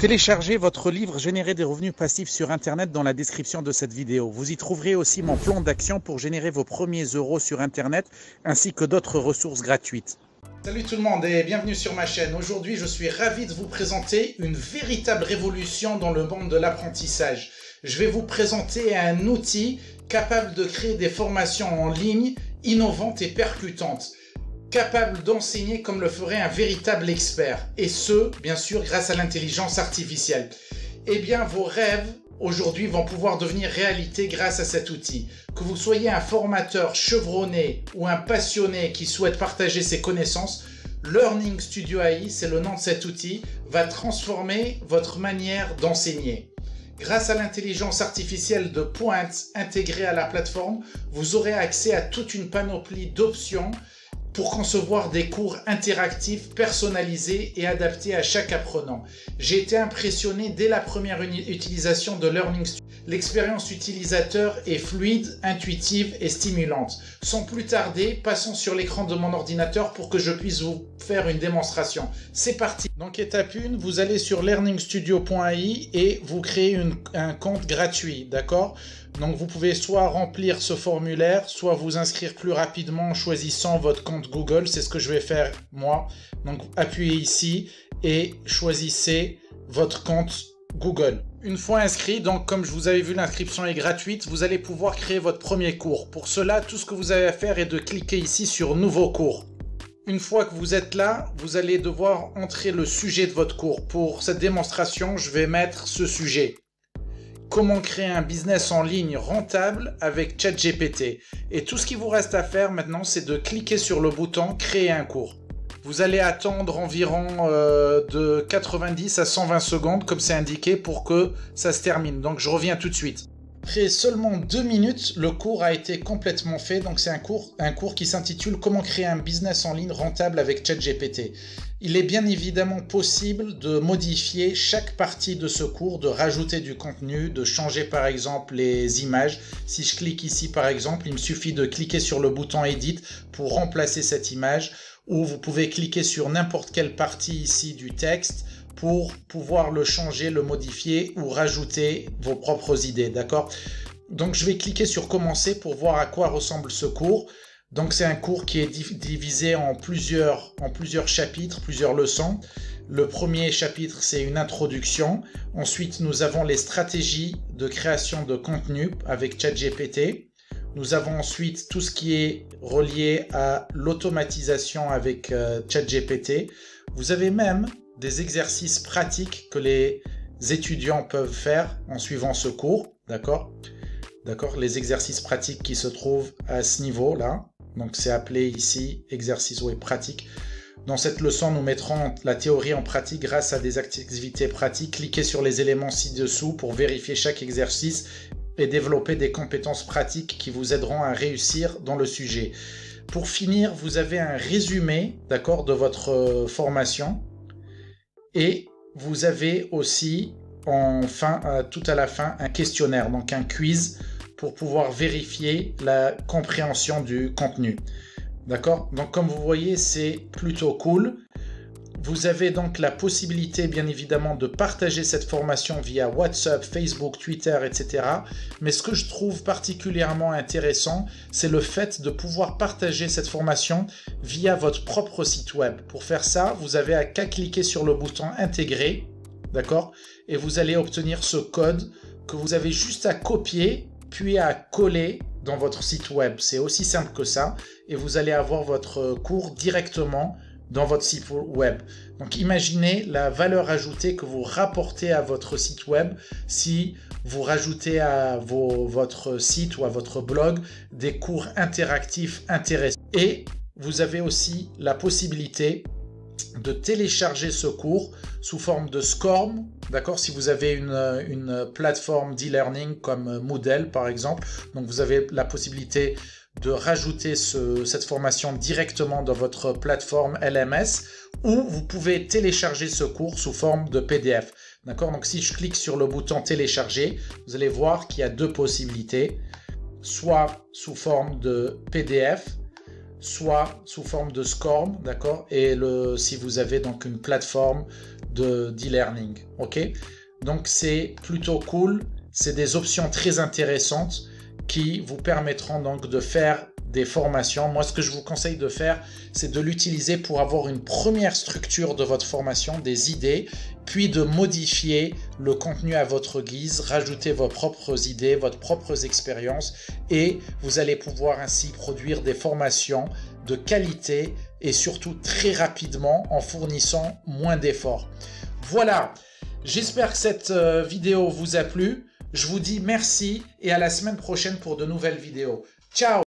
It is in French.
Téléchargez votre livre Générer des revenus passifs sur Internet dans la description de cette vidéo. Vous y trouverez aussi mon plan d'action pour générer vos premiers euros sur Internet ainsi que d'autres ressources gratuites. Salut tout le monde et bienvenue sur ma chaîne. Aujourd'hui, je suis ravi de vous présenter une véritable révolution dans le monde de l'apprentissage. Je vais vous présenter un outil capable de créer des formations en ligne innovantes et percutantes, capable d'enseigner comme le ferait un véritable expert, et ce, bien sûr, grâce à l'intelligence artificielle. Eh bien, vos rêves, aujourd'hui, vont pouvoir devenir réalité grâce à cet outil. Que vous soyez un formateur chevronné ou un passionné qui souhaite partager ses connaissances, Learning Studio AI, c'est le nom de cet outil, va transformer votre manière d'enseigner. Grâce à l'intelligence artificielle de pointe intégrée à la plateforme, vous aurez accès à toute une panoplie d'options pour concevoir des cours interactifs, personnalisés et adaptés à chaque apprenant. J'ai été impressionné dès la première utilisation de Learning Studio. L'expérience utilisateur est fluide, intuitive et stimulante. Sans plus tarder, passons sur l'écran de mon ordinateur pour que je puisse vous faire une démonstration. C'est parti. Donc étape 1, vous allez sur learningstudio.ai et vous créez un compte gratuit, d'accord? Donc vous pouvez soit remplir ce formulaire, soit vous inscrire plus rapidement en choisissant votre compte Google. C'est ce que je vais faire moi. Donc appuyez ici et choisissez votre compte Google. Une fois inscrit, donc comme je vous avais vu, l'inscription est gratuite, vous allez pouvoir créer votre premier cours. Pour cela, tout ce que vous avez à faire est de cliquer ici sur Nouveau cours. Une fois que vous êtes là, vous allez devoir entrer le sujet de votre cours. Pour cette démonstration, je vais mettre ce sujet. Comment créer un business en ligne rentable avec ChatGPT. Et tout ce qu'il vous reste à faire maintenant, c'est de cliquer sur le bouton Créer un cours. Vous allez attendre environ de 90 à 120 secondes, comme c'est indiqué, pour que ça se termine. Donc je reviens tout de suite. Après seulement 2 minutes, le cours a été complètement fait. Donc c'est un cours qui s'intitule « Comment créer un business en ligne rentable avec ChatGPT ». Il est bien évidemment possible de modifier chaque partie de ce cours, de rajouter du contenu, de changer par exemple les images. Si je clique ici par exemple, il me suffit de cliquer sur le bouton « Edit » pour remplacer cette image. Ou vous pouvez cliquer sur n'importe quelle partie ici du texte pour pouvoir le changer, le modifier ou rajouter vos propres idées, d'accord? Donc je vais cliquer sur commencer pour voir à quoi ressemble ce cours. Donc c'est un cours qui est divisé en plusieurs chapitres, plusieurs leçons. Le premier chapitre, c'est une introduction. Ensuite, nous avons les stratégies de création de contenu avec ChatGPT. Nous avons ensuite tout ce qui est relié à l'automatisation avec ChatGPT. Vous avez même des exercices pratiques que les étudiants peuvent faire en suivant ce cours, d'accord? D'accord, les exercices pratiques qui se trouvent à ce niveau-là. Donc c'est appelé ici exercice web pratique. Dans cette leçon, nous mettrons la théorie en pratique grâce à des activités pratiques. Cliquez sur les éléments ci-dessous pour vérifier chaque exercice et développer des compétences pratiques qui vous aideront à réussir dans le sujet. Pour finir, vous avez un résumé, d'accord, de votre formation et vous avez aussi tout à la fin un questionnaire, donc un quiz pour pouvoir vérifier la compréhension du contenu. D'accord? Donc comme vous voyez, c'est plutôt cool. Vous avez donc la possibilité, bien évidemment, de partager cette formation via WhatsApp, Facebook, Twitter, etc. Mais ce que je trouve particulièrement intéressant, c'est le fait de pouvoir partager cette formation via votre propre site web. Pour faire ça, vous avez qu'à cliquer sur le bouton « Intégrer », d'accord? Et vous allez obtenir ce code que vous avez juste à copier, puis à coller dans votre site web. C'est aussi simple que ça. Et vous allez avoir votre cours directement dans votre site web. Donc imaginez la valeur ajoutée que vous rapportez à votre site web si vous rajoutez à votre site ou à votre blog des cours interactifs intéressants. Et vous avez aussi la possibilité de télécharger ce cours sous forme de SCORM, d'accord, si vous avez une plateforme d'e-learning comme Moodle par exemple. Donc vous avez la possibilité de rajouter cette formation directement dans votre plateforme LMS, ou vous pouvez télécharger ce cours sous forme de PDF. D'accord? Donc si je clique sur le bouton télécharger, vous allez voir qu'il y a deux possibilités, soit sous forme de PDF, soit sous forme de SCORM, d'accord? Et si vous avez donc une plateforme d'e-learning. Ok, donc c'est plutôt cool. C'est des options très intéressantes qui vous permettront donc de faire des formations. Moi, ce que je vous conseille de faire, c'est de l'utiliser pour avoir une première structure de votre formation, des idées, puis de modifier le contenu à votre guise, rajouter vos propres idées, votre propres expériences, et vous allez pouvoir ainsi produire des formations de qualité et surtout très rapidement en fournissant moins d'efforts. Voilà, j'espère que cette vidéo vous a plu. Je vous dis merci et à la semaine prochaine pour de nouvelles vidéos. Ciao!